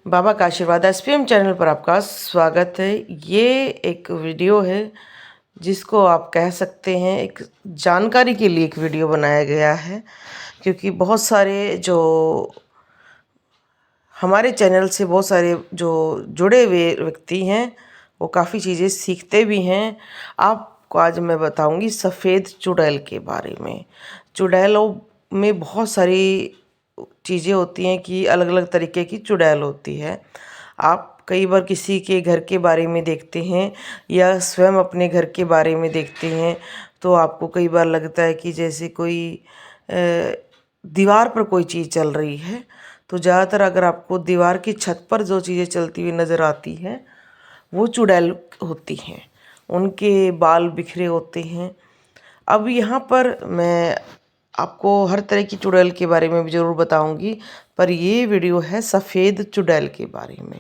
बाबा का आशीर्वाद SPM channel पर आपका स्वागत है। ये एक वीडियो है जिसको आप कह सकते हैं एक जानकारी के लिए एक वीडियो बनाया गया है, क्योंकि बहुत सारे जो हमारे चैनल से बहुत सारे जो जुड़े हुए व्यक्ति हैं वो काफ़ी चीज़ें सीखते भी हैं। आपको आज मैं बताऊंगी सफ़ेद चुड़ैल के बारे में। चुड़ैलों में बहुत सारी चीज़ें होती हैं कि अलग अलग तरीके की चुड़ैल होती है। आप कई बार किसी के घर के बारे में देखते हैं या स्वयं अपने घर के बारे में देखते हैं तो आपको कई बार लगता है कि जैसे कोई दीवार पर कोई चीज़ चल रही है। तो ज़्यादातर अगर आपको दीवार की छत पर जो चीज़ें चलती हुई नज़र आती हैं वो चुड़ैल होती हैं। उनके बाल बिखरे होते हैं। अब यहाँ पर मैं आपको हर तरह की चुड़ैल के बारे में भी ज़रूर बताऊंगी, पर ये वीडियो है सफ़ेद चुड़ैल के बारे में,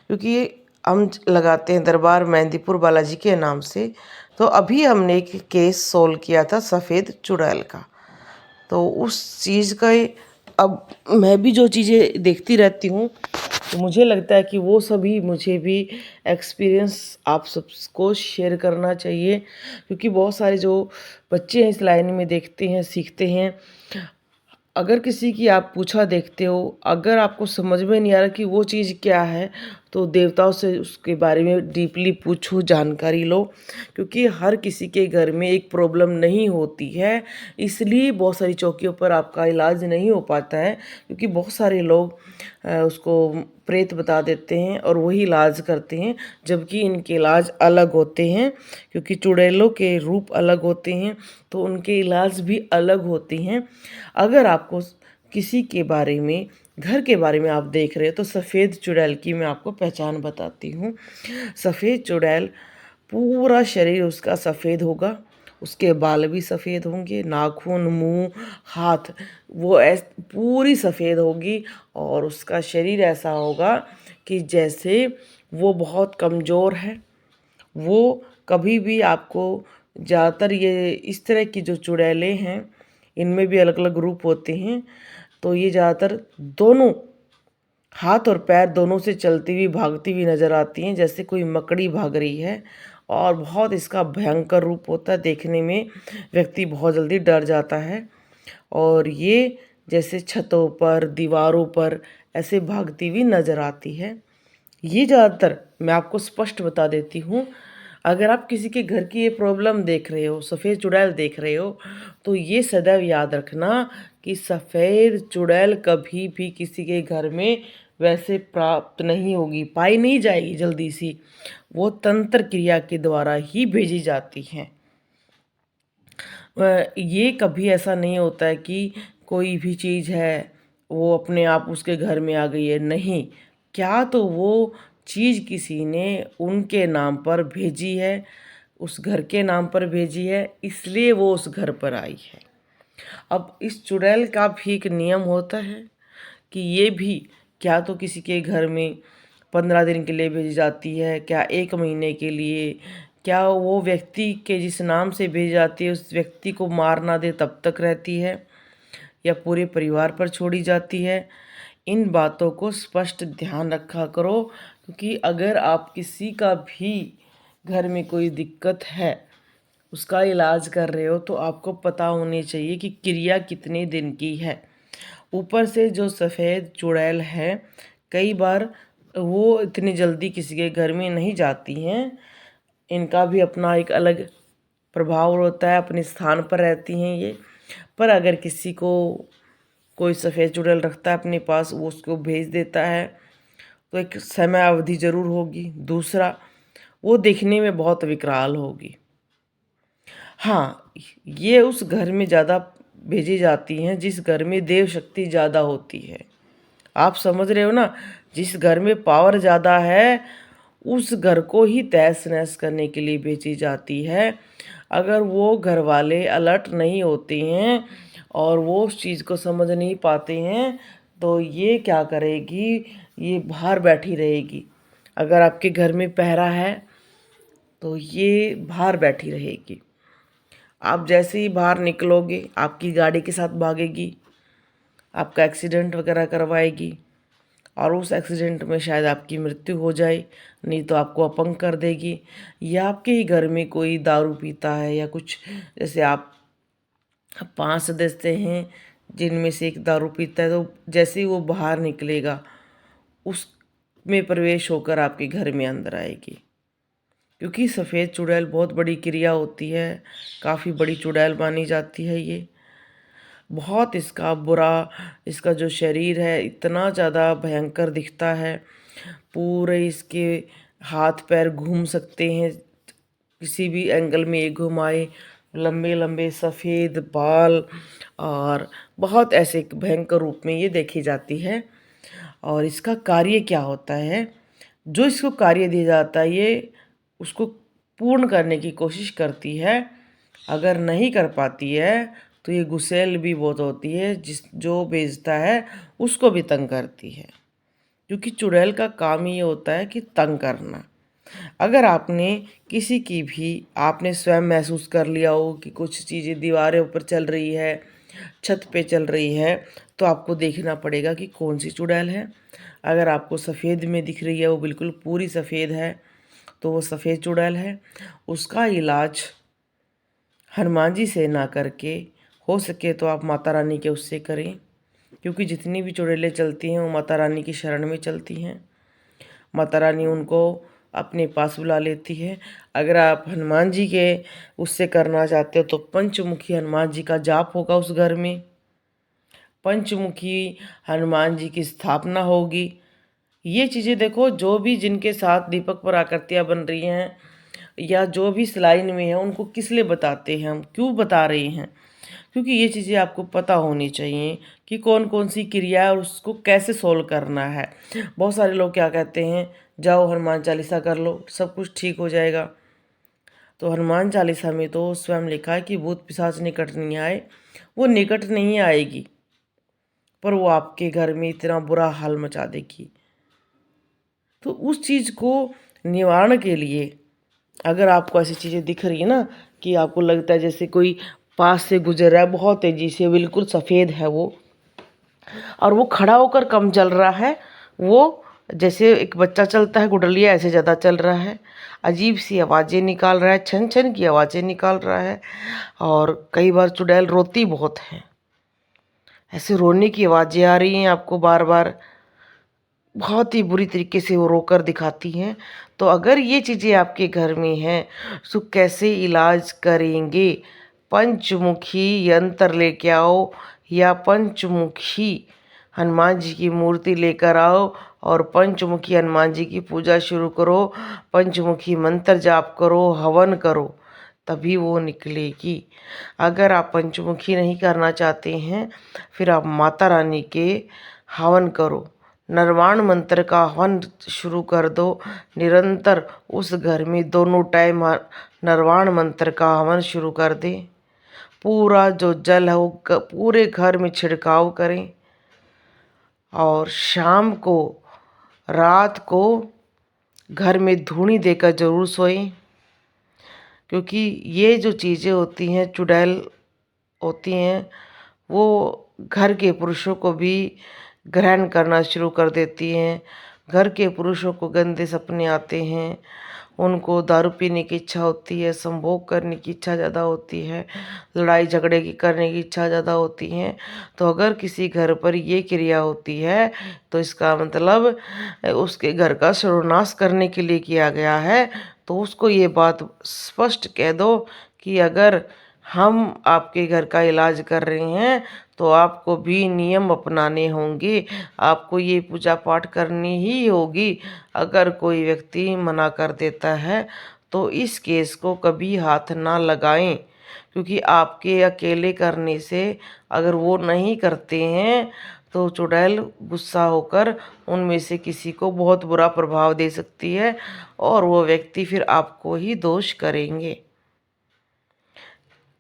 क्योंकि हम लगाते हैं दरबार मेहंदीपुर बालाजी के नाम से। तो अभी हमने एक केस सोल्व किया था सफ़ेद चुड़ैल का। तो उस चीज़ का अब मैं भी जो चीज़ें देखती रहती हूँ तो मुझे लगता है कि वो सभी मुझे भी एक्सपीरियंस आप सबको शेयर करना चाहिए, क्योंकि बहुत सारे जो बच्चे हैं इस लाइन में देखते हैं सीखते हैं। अगर किसी की आप पूछा देखते हो, अगर आपको समझ में नहीं आ रहा कि वो चीज़ क्या है, तो देवताओं से उसके बारे में डीपली पूछो, जानकारी लो, क्योंकि हर किसी के घर में एक प्रॉब्लम नहीं होती है। इसलिए बहुत सारी चौकियों पर आपका इलाज नहीं हो पाता है, क्योंकि बहुत सारे लोग उसको प्रेत बता देते हैं और वही इलाज करते हैं, जबकि इनके इलाज अलग होते हैं। क्योंकि चुड़ैलों के रूप अलग होते हैं तो उनके इलाज भी अलग होते हैं। अगर आपको किसी के बारे में, घर के बारे में आप देख रहे हो, तो सफ़ेद चुड़ैल की मैं आपको पहचान बताती हूँ। सफ़ेद चुड़ैल पूरा शरीर उसका सफ़ेद होगा, उसके बाल भी सफ़ेद होंगे, नाखून, मुंह, हाथ, वो पूरी सफ़ेद होगी। और उसका शरीर ऐसा होगा कि जैसे वो बहुत कमज़ोर है। वो कभी भी आपको, ज़्यादातर ये इस तरह की जो चुड़ैलें हैं इनमें भी अलग अलग रूप होते हैं, तो ये ज़्यादातर दोनों हाथ और पैर दोनों से चलती हुई भागती हुई नज़र आती हैं, जैसे कोई मकड़ी भाग रही है। और बहुत इसका भयंकर रूप होता है, देखने में व्यक्ति बहुत जल्दी डर जाता है। और ये जैसे छतों पर, दीवारों पर ऐसे भागती हुई नज़र आती है। ये ज़्यादातर, मैं आपको स्पष्ट बता देती हूँ, अगर आप किसी के घर की ये प्रॉब्लम देख रहे हो, सफ़ेद चुड़ैल देख रहे हो, तो ये सदैव याद रखना कि सफ़ेद चुड़ैल कभी भी किसी के घर में वैसे प्राप्त नहीं होगी, पाई नहीं जाएगी जल्दी सी। वो तंत्र क्रिया के द्वारा ही भेजी जाती हैं। ये कभी ऐसा नहीं होता है कि कोई भी चीज़ है वो अपने आप उसके घर में आ गई है, नहीं। क्या तो वो चीज़ किसी ने उनके नाम पर भेजी है, उस घर के नाम पर भेजी है, इसलिए वो उस घर पर आई है। अब इस चुड़ैल का भी एक नियम होता है कि ये भी क्या तो किसी के घर में 15 दिन के लिए भेजी जाती है, क्या 1 महीने के लिए, क्या वो व्यक्ति के जिस नाम से भेजी जाती है उस व्यक्ति को मार ना दे तब तक रहती है, या पूरे परिवार पर छोड़ी जाती है। इन बातों को स्पष्ट ध्यान रखा करो, क्योंकि अगर आप किसी का भी घर में कोई दिक्कत है, उसका इलाज कर रहे हो, तो आपको पता होनी चाहिए कि क्रिया कितने दिन की है। ऊपर से जो सफ़ेद चुड़ैल है, कई बार वो इतनी जल्दी किसी के घर में नहीं जाती हैं। इनका भी अपना एक अलग प्रभाव होता है, अपने स्थान पर रहती हैं ये। पर अगर किसी को कोई सफ़ेद चुड़ैल रखता है अपने पास, वो उसको भेज देता है, तो एक समय अवधि ज़रूर होगी। दूसरा, वो देखने में बहुत विकराल होगी। हाँ, ये उस घर में ज़्यादा भेजी जाती हैं जिस घर में देव शक्ति ज़्यादा होती है। आप समझ रहे हो ना, जिस घर में पावर ज़्यादा है उस घर को ही तहस नहस करने के लिए भेजी जाती है। अगर वो घर वाले अलर्ट नहीं होते हैं और वो उस चीज़ को समझ नहीं पाते हैं, तो ये क्या करेगी, ये बाहर बैठी रहेगी। अगर आपके घर में पहरा है तो ये बाहर बैठी रहेगी। आप जैसे ही बाहर निकलोगे आपकी गाड़ी के साथ भागेगी, आपका एक्सीडेंट वगैरह करवाएगी। और उस एक्सीडेंट में शायद आपकी मृत्यु हो जाए, नहीं तो आपको अपंग कर देगी। या आपके ही घर में कोई दारू पीता है या कुछ, जैसे आप 5 सदस्य हैं जिनमें से एक दारू पीता है, तो जैसे ही वो बाहर निकलेगा उसमें प्रवेश होकर आपके घर में अंदर आएगी। क्योंकि सफ़ेद चुड़ैल बहुत बड़ी क्रिया होती है, काफ़ी बड़ी चुड़ैल मानी जाती है ये। बहुत इसका बुरा, इसका जो शरीर है इतना ज़्यादा भयंकर दिखता है। पूरे इसके हाथ पैर घूम सकते हैं, किसी भी एंगल में ये घुमाए, लंबे लंबे सफ़ेद बाल, और बहुत ऐसे भयंकर रूप में ये देखी जाती है। और इसका कार्य क्या होता है, जो इसको कार्य दिया जाता है ये उसको पूर्ण करने की कोशिश करती है। अगर नहीं कर पाती है तो ये गुस्सैल भी बहुत होती है, जो बेचता है उसको भी तंग करती है। क्योंकि चुड़ैल का काम ही ये होता है कि तंग करना। अगर आपने किसी की भी, आपने स्वयं महसूस कर लिया हो कि कुछ चीज़ें दीवारें ऊपर चल रही है, छत पे चल रही है, तो आपको देखना पड़ेगा कि कौन सी चुड़ैल है। अगर आपको सफ़ेद में दिख रही है, वो बिल्कुल पूरी सफ़ेद है, तो वो सफ़ेद चुड़ैल है। उसका इलाज हनुमान जी से ना करके, हो सके तो आप माता रानी के उससे करें। क्योंकि जितनी भी चुड़ैलें चलती हैं वो माता रानी की शरण में चलती हैं। माता रानी उनको अपने पास बुला लेती है। अगर आप हनुमान जी के उससे करना चाहते हो तो पंचमुखी हनुमान जी का जाप होगा उस घर में, पंचमुखी हनुमान जी की स्थापना होगी। ये चीज़ें देखो, जो भी जिनके साथ दीपक पर आकृतियाँ बन रही हैं या जो भी इस लाइन में है, उनको किस लिए बताते हैं, हम क्यों बता रहे हैं, क्योंकि ये चीज़ें आपको पता होनी चाहिए कि कौन कौन सी क्रिया है और उसको कैसे सोल्व करना है। बहुत सारे लोग क्या कहते हैं, जाओ हनुमान चालीसा कर लो सब कुछ ठीक हो जाएगा। तो हनुमान चालीसा में तो स्वयं लिखा है कि भूत पिशाच निकट नहीं आए। वो निकट नहीं आएगी, पर वो आपके घर में इतना बुरा हाल मचा देगी। तो उस चीज़ को निवारण के लिए, अगर आपको ऐसी चीज़ें दिख रही है ना, कि आपको लगता है जैसे कोई पास से गुजर रहा है बहुत तेज़ी से, बिल्कुल सफ़ेद है वो, और वो खड़ा होकर कम चल रहा है, वो जैसे एक बच्चा चलता है गुडलिया, ऐसे ज़्यादा चल रहा है, अजीब सी आवाज़ें निकाल रहा है, छन छन की आवाज़ें निकाल रहा है। और कई बार चुड़ैल रोती बहुत है, ऐसे रोने की आवाज़ें आ रही हैं आपको बार बार, बहुत ही बुरी तरीके से वो रोकर दिखाती हैं। तो अगर ये चीज़ें आपके घर में हैं तो कैसे इलाज करेंगे? पंचमुखी यंत्र लेके आओ, या पंचमुखी हनुमान जी की मूर्ति लेकर आओ और पंचमुखी हनुमान जी की पूजा शुरू करो, पंचमुखी मंत्र जाप करो, हवन करो, तभी वो निकलेगी। अगर आप पंचमुखी नहीं करना चाहते हैं, फिर आप माता रानी के हवन करो, निर्वाण मंत्र का हवन शुरू कर दो। निरंतर उस घर में दोनों टाइम निर्वाण मंत्र का हवन शुरू कर दें। पूरा जो जल है वो पूरे घर में छिड़काव करें, और शाम को, रात को घर में धूनी देकर जरूर सोएं। क्योंकि ये जो चीज़ें होती हैं, चुड़ैल होती हैं, वो घर के पुरुषों को भी ग्रहण करना शुरू कर देती हैं। घर के पुरुषों को गंदे सपने आते हैं, उनको दारू पीने की इच्छा होती है, संभोग करने की इच्छा ज़्यादा होती है, लड़ाई झगड़े की करने की इच्छा ज़्यादा होती है। तो अगर किसी घर पर ये क्रिया होती है तो इसका मतलब उसके घर का सर्वनाश करने के लिए किया गया है। तो उसको ये बात स्पष्ट कह दो कि अगर हम आपके घर का इलाज कर रहे हैं तो आपको भी नियम अपनाने होंगे, आपको ये पूजा पाठ करनी ही होगी। अगर कोई व्यक्ति मना कर देता है तो इस केस को कभी हाथ ना लगाएं, क्योंकि आपके अकेले करने से अगर वो नहीं करते हैं तो चुड़ैल गुस्सा होकर उनमें से किसी को बहुत बुरा प्रभाव दे सकती है, और वो व्यक्ति फिर आपको ही दोष करेंगे।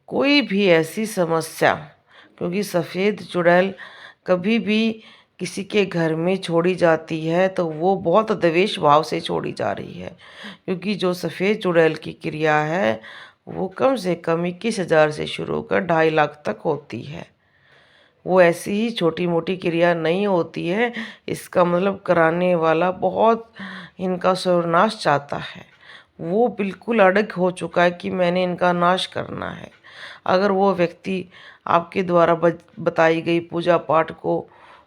कोई भी ऐसी समस्या, क्योंकि सफ़ेद चुड़ैल कभी भी किसी के घर में छोड़ी जाती है तो वो बहुत द्वेष भाव से छोड़ी जा रही है। क्योंकि जो सफ़ेद चुड़ैल की क्रिया है वो कम से कम 21,000 से शुरू होकर 2.5 लाख तक होती है। वो ऐसी ही छोटी मोटी क्रिया नहीं होती है। इसका मतलब कराने वाला बहुत इनका सर्वनाश चाहता है। वो बिल्कुल अड़ग हो चुका है कि मैंने इनका नाश करना है। अगर वो व्यक्ति आपके द्वारा बताई गई पूजा पाठ को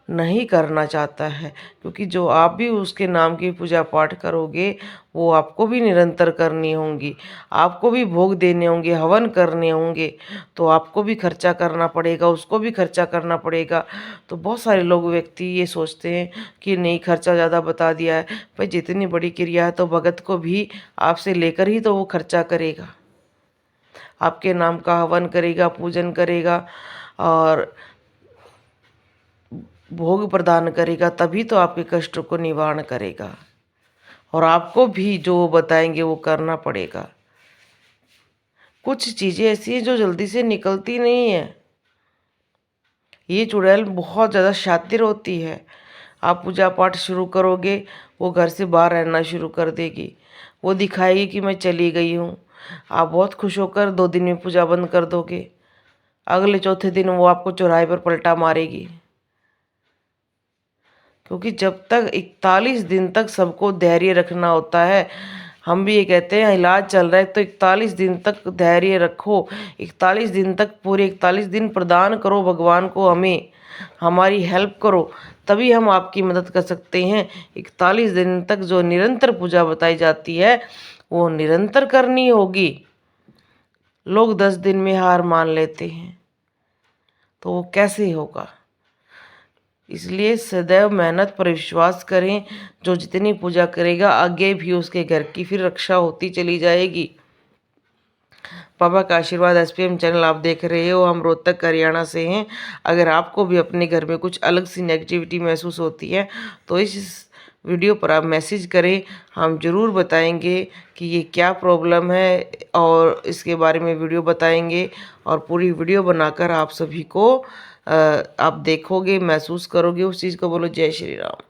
नहीं करना चाहता है, क्योंकि जो आप भी उसके नाम की पूजा पाठ करोगे वो आपको भी निरंतर करनी होंगी, आपको भी भोग देने होंगे, हवन करने होंगे, तो आपको भी खर्चा करना पड़ेगा, उसको भी खर्चा करना पड़ेगा। तो बहुत सारे लोग व्यक्ति ये सोचते हैं कि नहीं खर्चा ज़्यादा बता दिया है। भाई जितनी बड़ी क्रिया है तो भगत को भी आपसे लेकर ही तो वो खर्चा करेगा, आपके नाम का हवन करेगा, पूजन करेगा और भोग प्रदान करेगा, तभी तो आपके कष्टों को निवारण करेगा। और आपको भी जो वो बताएंगे वो करना पड़ेगा। कुछ चीज़ें ऐसी हैं जो जल्दी से निकलती नहीं है। ये चुड़ैल बहुत ज़्यादा शातिर होती है। आप पूजा पाठ शुरू करोगे, वो घर से बाहर रहना शुरू कर देगी। वो दिखाएगी कि मैं चली गई हूँ। आप बहुत खुश होकर 2 दिन में पूजा बंद कर दोगे। अगले चौथे दिन वो आपको चौराहे पर पलटा मारेगी। क्योंकि जब तक 41 दिन तक सबको धैर्य रखना होता है, हम भी ये कहते हैं इलाज चल रहा है तो 41 दिन तक धैर्य रखो। 41 दिन तक पूरे 41 दिन प्रदान करो भगवान को, हमें हमारी हेल्प करो, तभी हम आपकी मदद कर सकते हैं। 41 दिन तक जो निरंतर पूजा बताई जाती है वो निरंतर करनी होगी। लोग 10 दिन में हार मान लेते हैं तो वो कैसे होगा। इसलिए सदैव मेहनत पर विश्वास करें। जो जितनी पूजा करेगा आगे भी उसके घर की फिर रक्षा होती चली जाएगी। बाबा का आशीर्वाद एसपीएम चैनल आप देख रहे हो। हम रोहतक हरियाणा से हैं। अगर आपको भी अपने घर में कुछ अलग सी नेगेटिविटी महसूस होती है तो इस वीडियो पर आप मैसेज करें, हम ज़रूर बताएंगे कि ये क्या प्रॉब्लम है और इसके बारे में वीडियो बताएंगे। और पूरी वीडियो बनाकर आप सभी को आप देखोगे, महसूस करोगे उस चीज़ को। बोलो जय श्री राम।